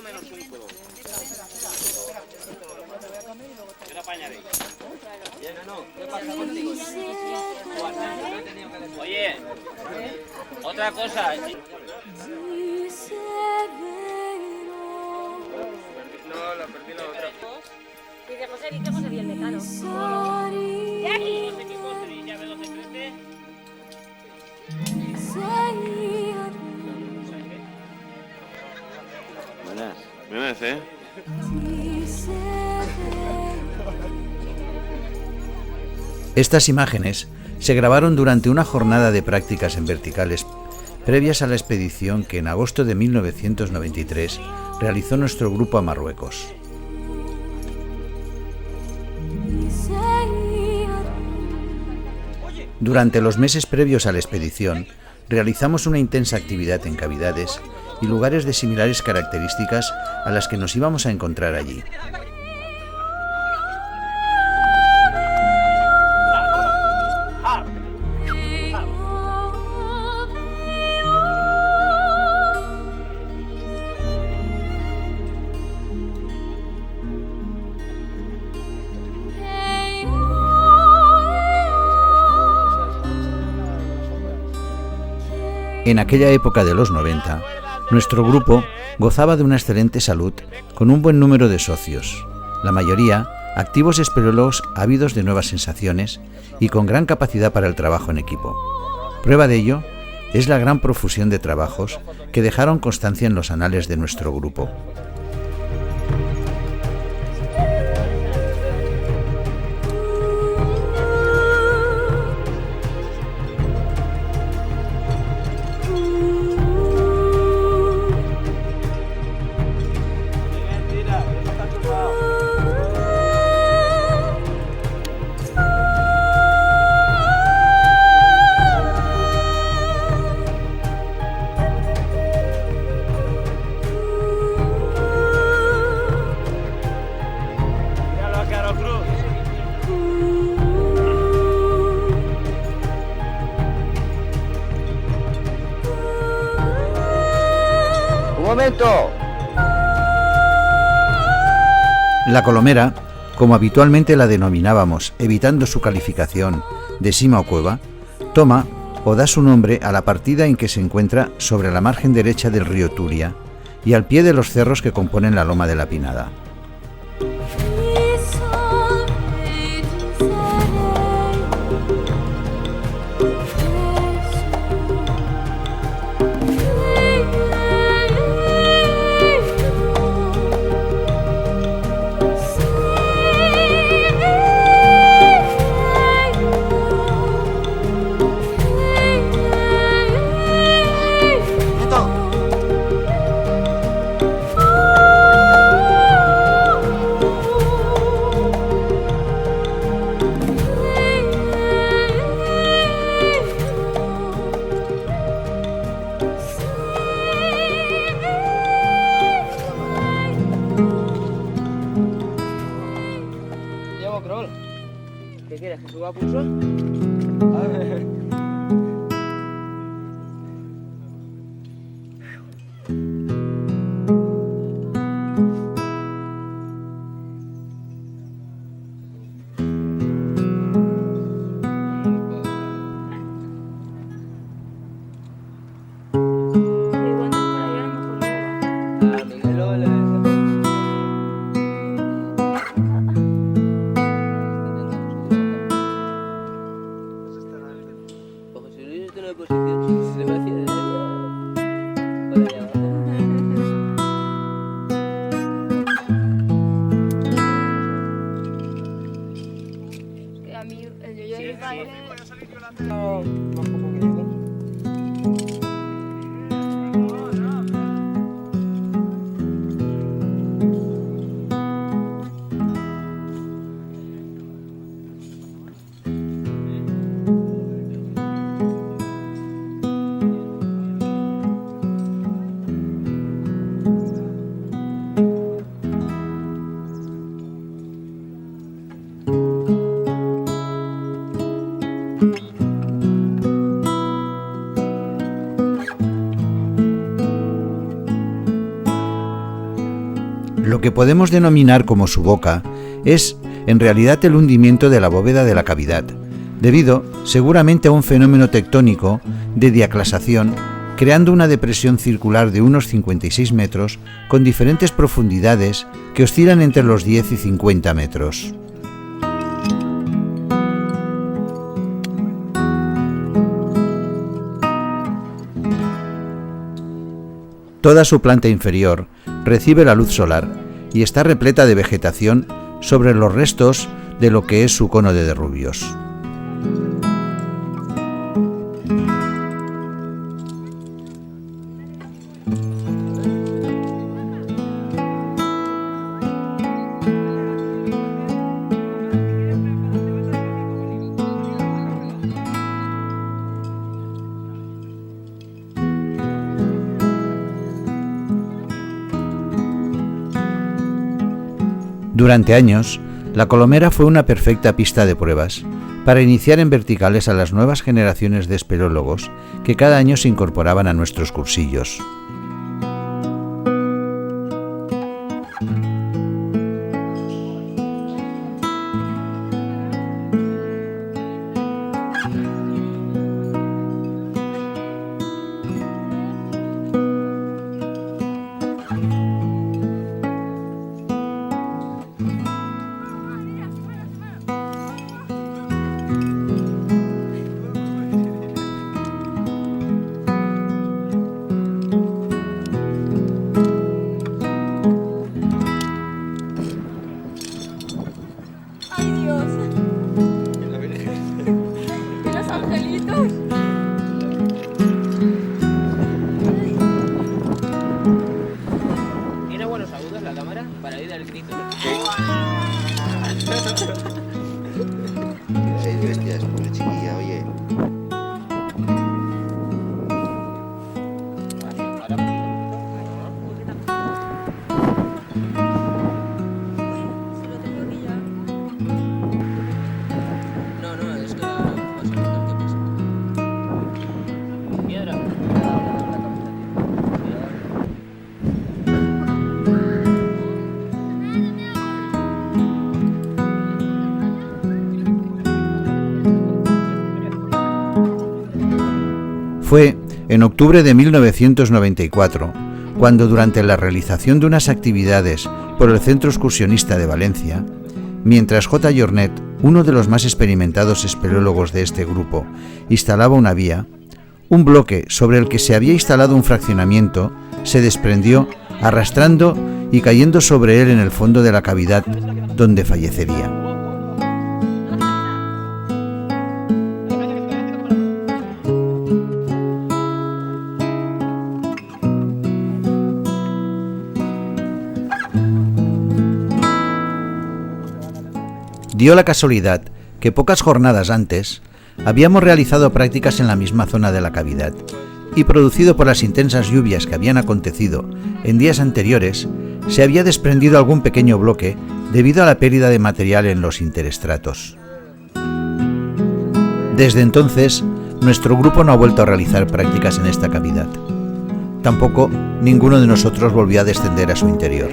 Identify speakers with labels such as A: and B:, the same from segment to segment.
A: menos un codo. Yo lo apañaré. ¿Qué pasa contigo? Oye, otra cosa. No, la perdí la otra.
B: Dice José y el decano.
A: ¿Jackie? ¿Dos equipos tenéis llave 12-13?
C: Buenas, ¿eh?
D: Estas imágenes se grabaron durante una jornada de prácticas en verticales previas a la expedición que en agosto de 1993 realizó nuestro grupo a Marruecos. Durante los meses previos a la expedición, realizamos una intensa actividad en cavidades y lugares de similares características a las que nos íbamos a encontrar allí. En aquella época de los 90, nuestro grupo gozaba de una excelente salud con un buen número de socios, la mayoría activos espeleólogos ávidos de nuevas sensaciones y con gran capacidad para el trabajo en equipo. Prueba de ello es la gran profusión de trabajos que dejaron constancia en los anales de nuestro grupo. La colomera, como habitualmente la denominábamos, evitando su calificación de sima o cueva, toma o da su nombre a la partida en que se encuentra sobre la margen derecha del río Turia y al pie de los cerros que componen la loma de la Pinada.
E: ¿Qué quieres? ¿Que suba a pulso?
D: Lo que podemos denominar como su boca es en realidad el hundimiento de la bóveda de la cavidad, debido seguramente a un fenómeno tectónico de diaclasación, creando una depresión circular de unos 56 metros con diferentes profundidades que oscilan entre los 10 y 50 metros. Toda su planta inferior recibe la luz solar y está repleta de vegetación sobre los restos de lo que es su cono de derrubios. Durante años, la Colomera fue una perfecta pista de pruebas para iniciar en verticales a las nuevas generaciones de espeleólogos que cada año se incorporaban a nuestros cursillos.
F: Seis bestias, una chiquilla, oye.
D: Fue en octubre de 1994, cuando durante la realización de unas actividades por el Centro Excursionista de Valencia, mientras J. Jornet, uno de los más experimentados espeleólogos de este grupo, instalaba una vía, un bloque sobre el que se había instalado un fraccionamiento se desprendió, arrastrando y cayendo sobre él en el fondo de la cavidad, donde fallecería. Dio la casualidad que pocas jornadas antes habíamos realizado prácticas en la misma zona de la cavidad y, producido por las intensas lluvias que habían acontecido en días anteriores, se había desprendido algún pequeño bloque debido a la pérdida de material en los interestratos. Desde entonces, nuestro grupo no ha vuelto a realizar prácticas en esta cavidad. Tampoco ninguno de nosotros volvió a descender a su interior.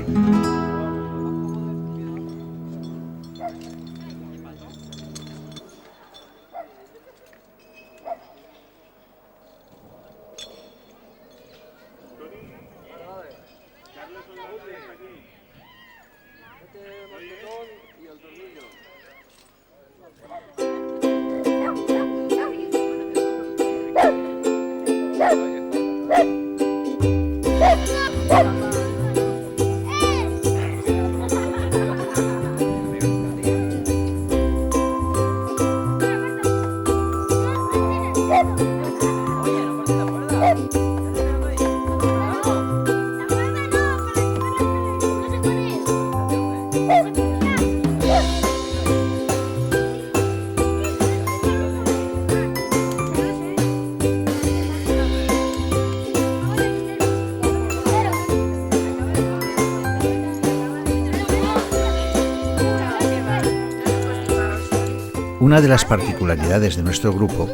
D: Una de las particularidades de nuestro grupo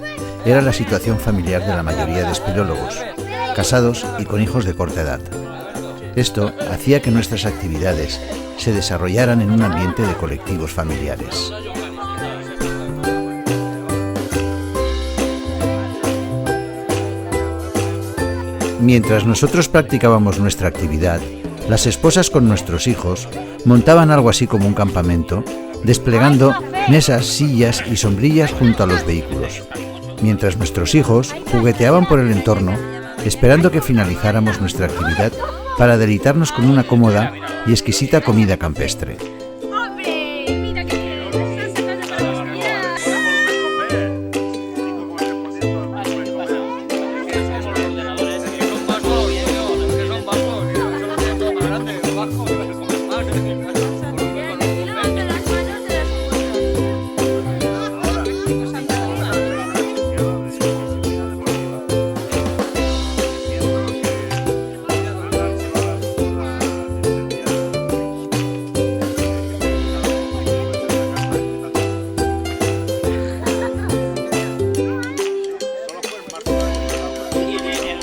D: era la situación familiar de la mayoría de espeleólogos, casados y con hijos de corta edad. Esto hacía que nuestras actividades se desarrollaran en un ambiente de colectivos familiares. Mientras nosotros practicábamos nuestra actividad, las esposas con nuestros hijos montaban algo así como un campamento, desplegando mesas, sillas y sombrillas junto a los vehículos, mientras nuestros hijos jugueteaban por el entorno, esperando que finalizáramos nuestra actividad para deleitarnos con una cómoda y exquisita comida campestre.
B: ¡Hombre! ¡Mira qué bien! ¡Están sacando para los días!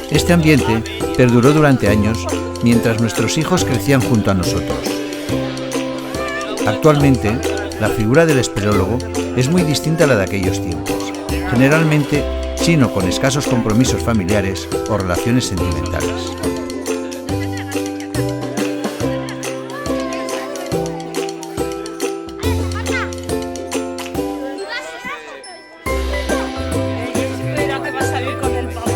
D: Este ambiente perduró durante años mientras nuestros hijos crecían junto a nosotros. Actualmente, la figura del espeleólogo es muy distinta a la de aquellos tiempos, generalmente chino con escasos compromisos familiares o relaciones sentimentales.
B: Espera que va a salir con el pavo.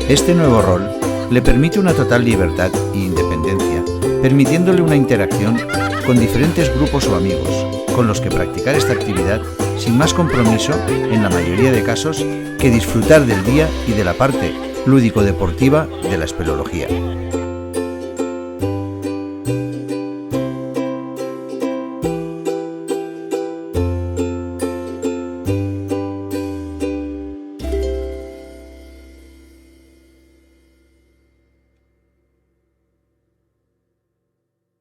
D: Este nuevo rol le permite una total libertad e independencia, permitiéndole una interacción con diferentes grupos o amigos, con los que practicar esta actividad sin más compromiso, en la mayoría de casos, que disfrutar del día y de la parte lúdico-deportiva de la espeleología.